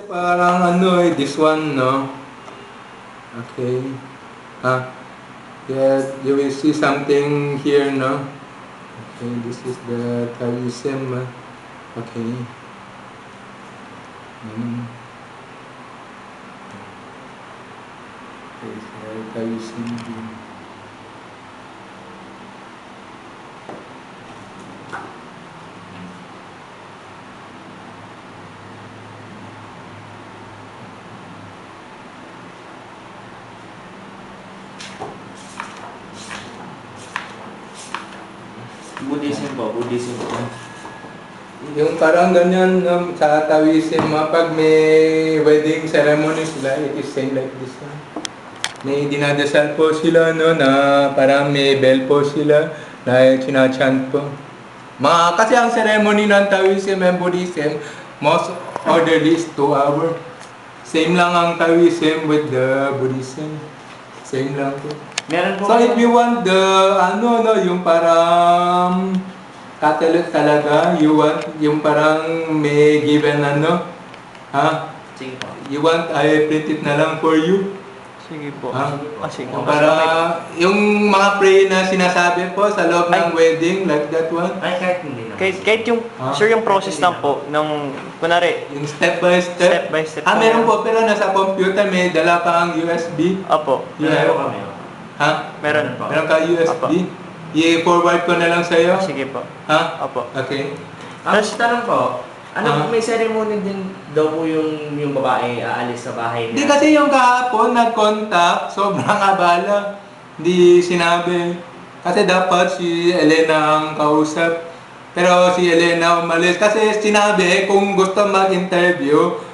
parang ano this one, no? Okay. Yeah, you will see something here, no? Okay, this is the Taoism. Okay. Okay, so Taoism. Buddhism po, Buddhism po. Yung parang ganyan, no, sa Taoism, pag may wedding ceremony sila, it is same like this one. May dinadasal po sila, no, na parang may bell po sila na sinachant po. Kasi ang ceremony ng Taoism and Buddhism, most orderly is 2 hours. Same lang ang Taoism with the Buddhism. Same lang po. Meron po. So if you want the, yung parang Catholic talaga, you want yung parang may given Sige po. You want I print it na lang for you? Sige po. Sige. Para yung mga pray na sinasabi po sa loob ng wedding, like that one? Ay, kahit hindi na. Kahit yung, sir, yung process lang po, ng, kunwari, Yung step by step? step by step. Meron po, pero nasa computer may dala pa ang USB. Opo. Meron kami. Meron po. Meron ka USB? I-forward ko na lang sa'yo? Sige po. Opo. Okay. Tapos tanong po, may ceremony din daw po yung babae aalis sa bahay Hindi niya? kasi yung kahapon nag-contact, sobrang abala. Hindi sinabi. Kasi dapat si Elena ang kausap. Pero si Elena umalis kasi sinabi kung gusto mag-interview,